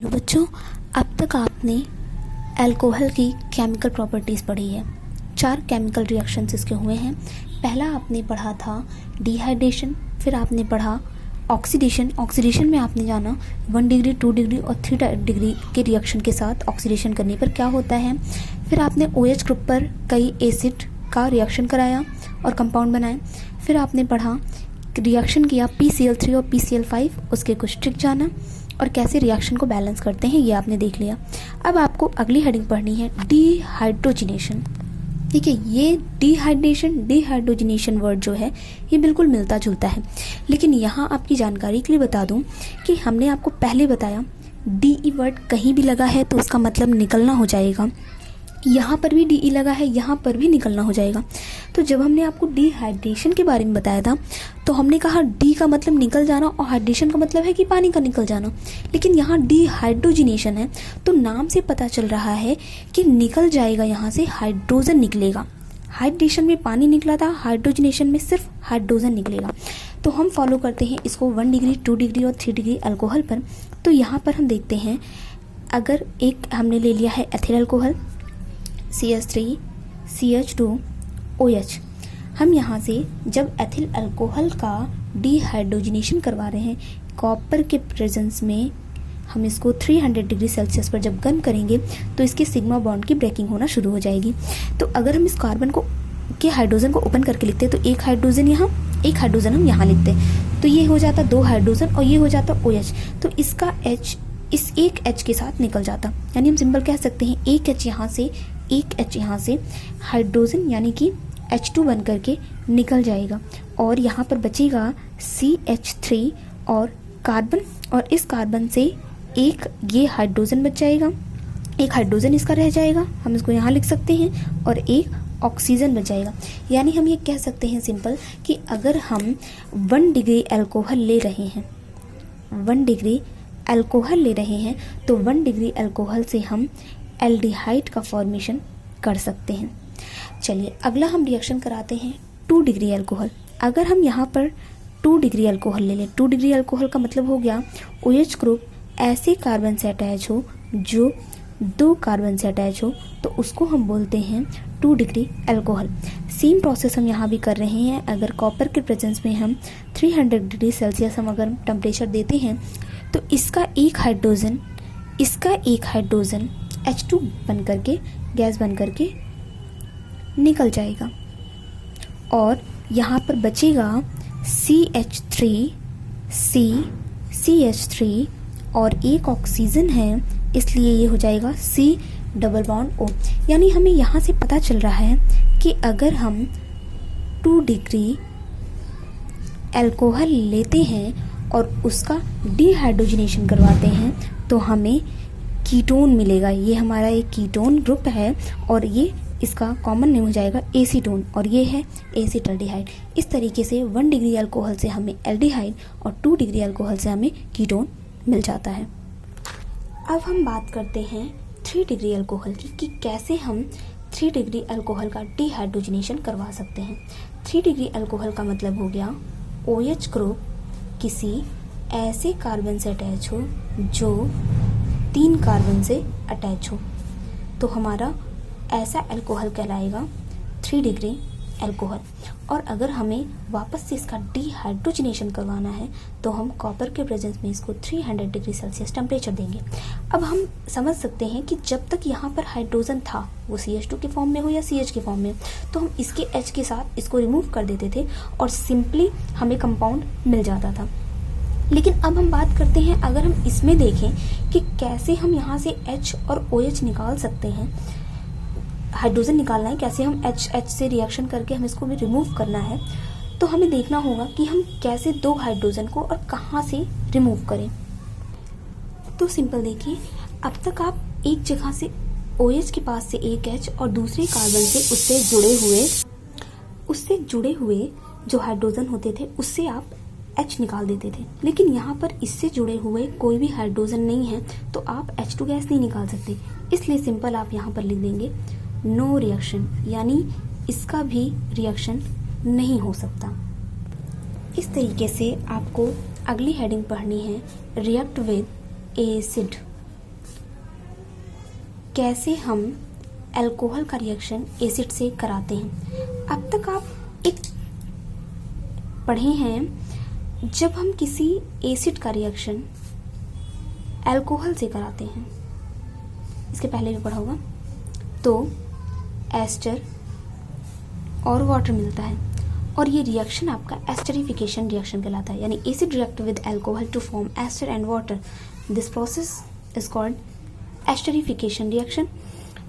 तो बच्चों, अब तक आपने अल्कोहल की केमिकल प्रॉपर्टीज़ पढ़ी है। 4 केमिकल रिएक्शंस इसके हुए हैं। पहला आपने पढ़ा था डिहाइड्रेशन, फिर आपने पढ़ा ऑक्सीडेशन। ऑक्सीडेशन में आपने जाना 1 डिग्री, 2 डिग्री और 3 डिग्री के रिएक्शन के साथ ऑक्सीडेशन करने पर क्या होता है। फिर आपने OH ग्रुप पर कई एसिड का रिएक्शन कराया और कंपाउंड बनाए। फिर आपने पढ़ा रिएक्शन किया PCl3 और PCl5, उसके कुछ ट्रिक जाना और कैसे रिएक्शन को बैलेंस करते हैं ये आपने देख लिया। अब आपको अगली हेडिंग पढ़नी है डिहाइड्रोजिनेशन। ठीक है, ये डिहाइड्रोजिनेशन वर्ड जो है ये बिल्कुल मिलता जुलता है, लेकिन यहाँ आपकी जानकारी के लिए बता दूँ कि हमने आपको पहले बताया DE वर्ड कहीं भी लगा है तो उसका मतलब निकलना हो जाएगा। यहाँ पर भी DE लगा है, यहाँ पर भी निकलना हो जाएगा। तो जब हमने आपको डिहाइड्रेशन के बारे में बताया था तो हमने कहा डी का मतलब निकल जाना और हाइड्रेशन का मतलब है कि पानी का निकल जाना, लेकिन यहाँ डिहाइड्रोजिनेशन है तो नाम से पता चल रहा है कि निकल जाएगा, यहाँ से हाइड्रोजन निकलेगा। हाइड्रेशन में पानी निकला था, हाइड्रोजिनेशन में सिर्फ हाइड्रोजन निकलेगा। तो हम फॉलो करते हैं इसको 1 डिग्री, 2 डिग्री और 3 डिग्री अल्कोहल पर। तो यहाँ पर हम देखते हैं, अगर एक हमने ले लिया है ethyl alcohol CH3 CH2 OH, हम यहाँ से जब एथिल अल्कोहल का डिहाइड्रोजिनेशन करवा रहे हैं कॉपर के प्रेजेंस में, हम इसको 300 डिग्री सेल्सियस पर जब गर्म करेंगे तो इसके सिग्मा बॉन्ड की ब्रेकिंग होना शुरू हो जाएगी। तो अगर हम इस कार्बन को के हाइड्रोजन को ओपन करके लिखते हैं तो एक हाइड्रोजन यहाँ, एक हाइड्रोजन हम यहाँ लिखते हैं, तो ये हो जाता 2 हाइड्रोजन और ये हो जाता OH। तो इसका H इस एक H के साथ निकल जाता, यानी हम सिंपल कह सकते हैं एक H यहाँ से, एक H यहाँ से, हाइड्रोजन यानी कि H2 बन करके निकल जाएगा और यहाँ पर बचेगा CH3 और कार्बन, और इस कार्बन से एक ये हाइड्रोजन बच जाएगा, एक हाइड्रोजन इसका रह जाएगा, हम इसको यहाँ लिख सकते हैं, और एक ऑक्सीजन बच जाएगा। यानी हम ये कह सकते हैं सिंपल कि अगर हम 1 डिग्री अल्कोहल ले रहे हैं, 1 डिग्री अल्कोहल ले रहे हैं तो 1 डिग्री अल्कोहल से हम एल्डिहाइड का फॉर्मेशन कर सकते हैं। चलिए अगला हम रिएक्शन कराते हैं 2 डिग्री अल्कोहल। अगर हम यहाँ पर 2 डिग्री अल्कोहल ले लें, 2 डिग्री अल्कोहल का मतलब हो गया OH ग्रुप ऐसे कार्बन से अटैच हो जो 2 कार्बन से अटैच हो, तो उसको हम बोलते हैं 2 डिग्री अल्कोहल। सेम प्रोसेस हम यहाँ भी कर रहे हैं। अगर कॉपर के प्रेजेंस में हम 300 डिग्री सेल्सियस हम अगर टेम्परेचर देते हैं तो इसका एक हाइड्रोजन H2 बन करके, गैस बन करके निकल जाएगा और यहाँ पर बचेगा CH3 और एक ऑक्सीजन है, इसलिए ये हो जाएगा C डबल बॉन्ड O। यानी हमें यहाँ से पता चल रहा है कि अगर हम 2 डिग्री अल्कोहल लेते हैं और उसका डिहाइड्रोजिनेशन करवाते हैं तो हमें कीटोन मिलेगा। ये हमारा एक कीटोन ग्रुप है और ये इसका कॉमन नेम हो जाएगा एसीटोन, और ये है एसिटल्डिहाइड। इस तरीके से 1 डिग्री अल्कोहल से हमें एल्डिहाइड और 2 डिग्री अल्कोहल से हमें कीटोन मिल जाता है। अब हम बात करते हैं 3 डिग्री अल्कोहल की कि कैसे हम 3 डिग्री अल्कोहल का डिहाइड्रोजिनेशन करवा सकते हैं। 3 डिग्री अल्कोहल का मतलब हो गया OH ग्रुप किसी ऐसे कार्बन से अटैच हो जो 3 कार्बन से अटैच हो, तो हमारा ऐसा अल्कोहल कहलाएगा 3 डिग्री अल्कोहल। और अगर हमें वापस से इसका डिहाइड्रोजिनेशन करवाना है तो हम कॉपर के प्रेजेंस में इसको 300 डिग्री सेल्सियस टेम्परेचर देंगे। अब हम समझ सकते हैं कि जब तक यहाँ पर हाइड्रोजन था, वो CH2 के फॉर्म में हो या CH के फॉर्म में, तो हम इसके H के साथ इसको रिमूव कर देते थे और सिंपली हमें कंपाउंड मिल जाता था। लेकिन अब हम बात करते हैं, अगर हम इसमें देखें कि कैसे हम यहाँ से H और OH निकाल सकते हैं, हाइड्रोजन निकालना है, कैसे हम H से रिएक्शन करके हम इसको भी रिमूव करना है, तो हमें देखना होगा कि हम कैसे 2 हाइड्रोजन को और कहाँ से रिमूव करें। तो सिंपल देखिए, अब तक आप एक जगह से OH के पास से एक H और दूसरे कार्बन से उससे जुड़े हुए जो हाइड्रोजन होते थे उससे आप H निकाल देते थे, लेकिन यहाँ पर इससे जुड़े हुए कोई भी हाइड्रोजन नहीं है तो आप H2 गैस नहीं निकाल सकते। इसलिए सिंपल आप यहाँ पर लिख देंगे नो रिएक्शन, यानी इसका भी रिएक्शन नहीं हो सकता। इस तरीके से आपको अगली हेडिंग पढ़नी है रिएक्ट विद एसिड। कैसे हम अल्कोहल का रिएक्शन एसिड से कराते हैं। अब तक आप एक पढ़े हैं जब हम किसी एसिड का रिएक्शन अल्कोहल से कराते हैं, इसके पहले भी पढ़ा होगा, तो एस्टर और वाटर मिलता है और ये रिएक्शन आपका एस्टरिफिकेशन रिएक्शन कहलाता है, यानी acid react with alcohol to form ester and water. This process is called esterification reaction.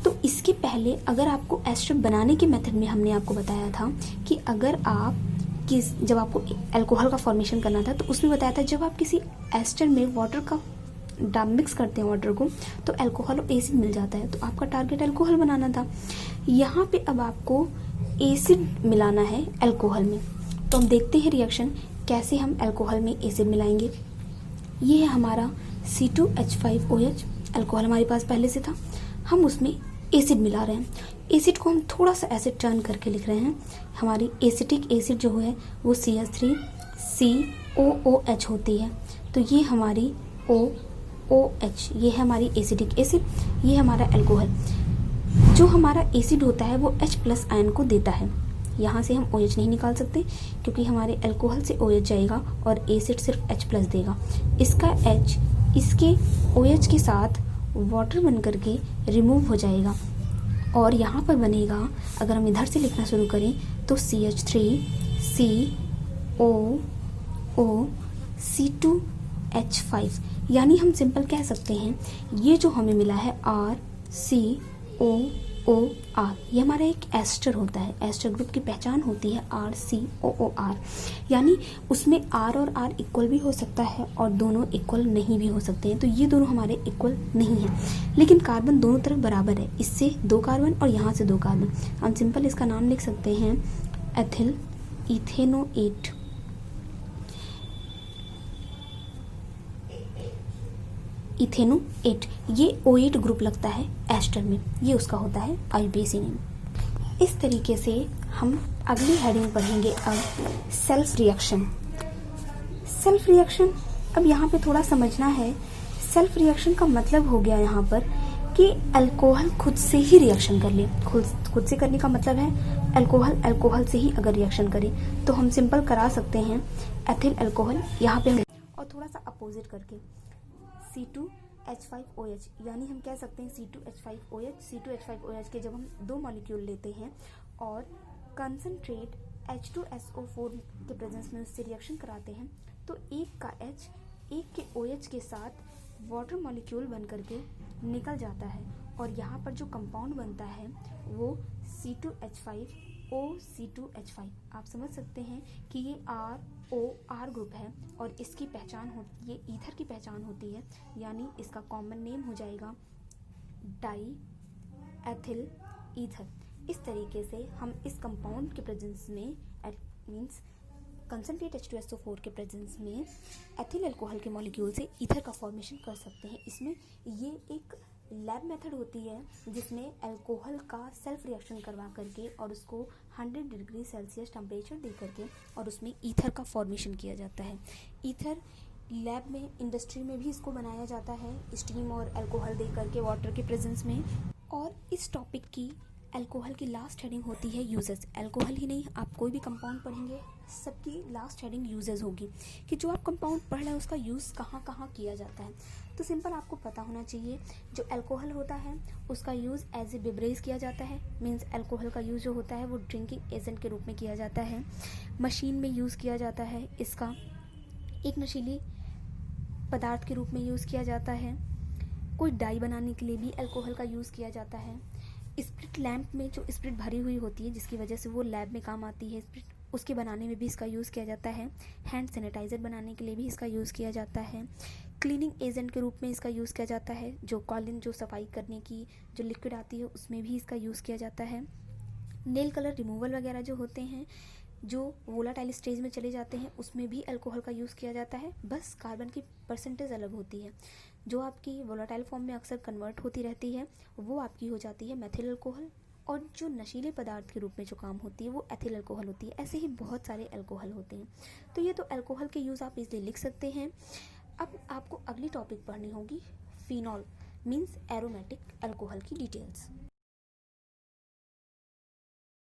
तो इसके पहले अगर आपको एस्टर बनाने के मेथड में हमने आपको बताया था कि अगर आप जब आपको अल्कोहल का फॉर्मेशन करना था तो उसमें बताया था जब आप किसी एस्टर में वाटर का मिक्स करते हैं वाटर को तो अल्कोहल और एसिड मिल जाता है, तो आपका टारगेट अल्कोहल बनाना था। यहाँ पे अब आपको एसिड मिलाना है अल्कोहल में, तो हम देखते हैं रिएक्शन कैसे हम अल्कोहल में एसिड मिलाएंगे। ये है हमारा C2H5OH, अल्कोहल हमारे पास पहले से था, हम उसमें एसिड मिला रहे हैं। एसिड को हम थोड़ा सा एसिड टर्न करके लिख रहे हैं। हमारी एसिटिक एसिड जो है वो CH3COOH होती है, तो ये हमारी OOH, ये है हमारी एसिटिक एसिड, ये हमारा अल्कोहल। जो हमारा एसिड होता है वो H+ आयन को देता है। यहाँ से हम OH नहीं निकाल सकते क्योंकि हमारे अल्कोहल से OH जाएगा और एसिड सिर्फ H+ देगा। इसका H इसके OH के साथ वाटर बन करके रिमूव हो जाएगा और यहाँ पर बनेगा, अगर हम इधर से लिखना शुरू करें तो CH3COO C2H5, यानी हम सिंपल कह सकते हैं ये जो हमें मिला है RCOOR, ये हमारा एक एस्टर होता है। एस्टर ग्रुप की पहचान होती है RCOOR, यानी उसमें R और R इक्वल भी हो सकता है और दोनों इक्वल नहीं भी हो सकते हैं, तो ये दोनों हमारे इक्वल नहीं है, लेकिन कार्बन दोनों तरफ बराबर है। इससे 2 कार्बन और यहाँ से 2 कार्बन, हम सिंपल इसका नाम लिख सकते हैं एथिल इथेनोएट। इथेनोएट, ये O8 ग्रुप लगता है एस्टर में, ये उसका होता है IUPAC नेम। इस तरीके से हम अगली हेडिंग पढ़ेंगे अब सेल्फ रिएक्शन। सेल्फ रिएक्शन, अब यहाँ पे थोड़ा समझना है। सेल्फ रिएक्शन का मतलब हो गया यहाँ पर कि अल्कोहल खुद से ही रिएक्शन कर ले। खुद से करने का मतलब है अल्कोहल से ही अगर रिएक्शन करे तो हम सिंपल करा सकते हैं एथिल अल्कोहल, यहाँ पे हम और थोड़ा सा अपोजिट करके C2H5OH, यानी हम कह सकते हैं C2H5OH के जब हम 2 मॉलिक्यूल लेते हैं और कंसंट्रेट H2SO4 के प्रेजेंस में उससे रिएक्शन कराते हैं तो एक का H एक के OH के साथ वाटर मॉलिक्यूल बन करके निकल जाता है और यहाँ पर जो कंपाउंड बनता है वो C2H5OC2H5। आप समझ सकते हैं कि ये ROR ग्रुप है और इसकी पहचान होती है, ईथर की पहचान होती है, यानी इसका कॉमन नेम हो जाएगा डाई एथिल ईथर। इस तरीके से हम इस कंपाउंड के प्रेजेंस में मीन्स कंसंट्रेट H2SO4 के प्रेजेंस में एथिल अल्कोहल के मॉलिक्यूल से ईथर का फॉर्मेशन कर सकते हैं। इसमें ये एक लैब मेथड होती है जिसमें अल्कोहल का सेल्फ रिएक्शन करवा करके और उसको 100 डिग्री सेल्सियस टेम्परेचर दे करके और उसमें ईथर का फॉर्मेशन किया जाता है। ईथर लैब में, इंडस्ट्री में भी इसको बनाया जाता है स्टीम और अल्कोहल दे करके वाटर के प्रेजेंस में। और इस टॉपिक की अल्कोहल की लास्ट हेडिंग होती है यूजेस। अल्कोहल ही नहीं, आप कोई भी कंपाउंड पढ़ेंगे सबकी लास्ट हेडिंग यूजेस होगी कि जो आप कंपाउंड पढ़ रहे हैं उसका यूज़ कहाँ कहाँ किया जाता है। तो सिंपल आपको पता होना चाहिए जो अल्कोहल होता है उसका यूज़ एज ए बेवरेज किया जाता है। मीन्स अल्कोहल का यूज़ जो होता है वो ड्रिंकिंग एजेंट के रूप में किया जाता है, मशीन में यूज़ किया जाता है, इसका एक नशीली पदार्थ के रूप में यूज़ किया जाता है, कोई डाई बनाने के लिए भी अल्कोहल का यूज़ किया जाता है, स्प्रिट लैम्प में जो स्प्रिट भरी हुई होती है जिसकी वजह से वो लैब में काम आती है स्प्रिट, उसके बनाने में भी इसका यूज़ किया जाता है। हैंड सैनिटाइज़र बनाने के लिए भी इसका यूज़ किया जाता है। क्लीनिंग एजेंट के रूप में इसका यूज़ किया जाता है। जो कॉलिन, जो सफाई करने की जो लिक्विड आती है उसमें भी इसका यूज़ किया जाता है। नेल कलर रिमूवल वगैरह जो होते हैं, जो वोलाटाइल स्टेज में चले जाते हैं, उसमें भी अल्कोहल का यूज़ किया जाता है, बस कार्बन की परसेंटेज अलग होती है। जो आपकी वोलाटाइल फॉर्म में अक्सर कन्वर्ट होती रहती है वो आपकी हो जाती है मेथिल अल्कोहल, और जो नशीले पदार्थ के रूप में जो काम होती है वो एथिल अल्कोहल होती है। ऐसे ही बहुत सारे अल्कोहल होते हैं। तो ये तो अल्कोहल के यूज़ आप इसलिए लिख सकते हैं। अब आपको अगली टॉपिक पढ़नी होगी फिनॉल। मीन्स एरोमेटिक अल्कोहल की डिटेल्स।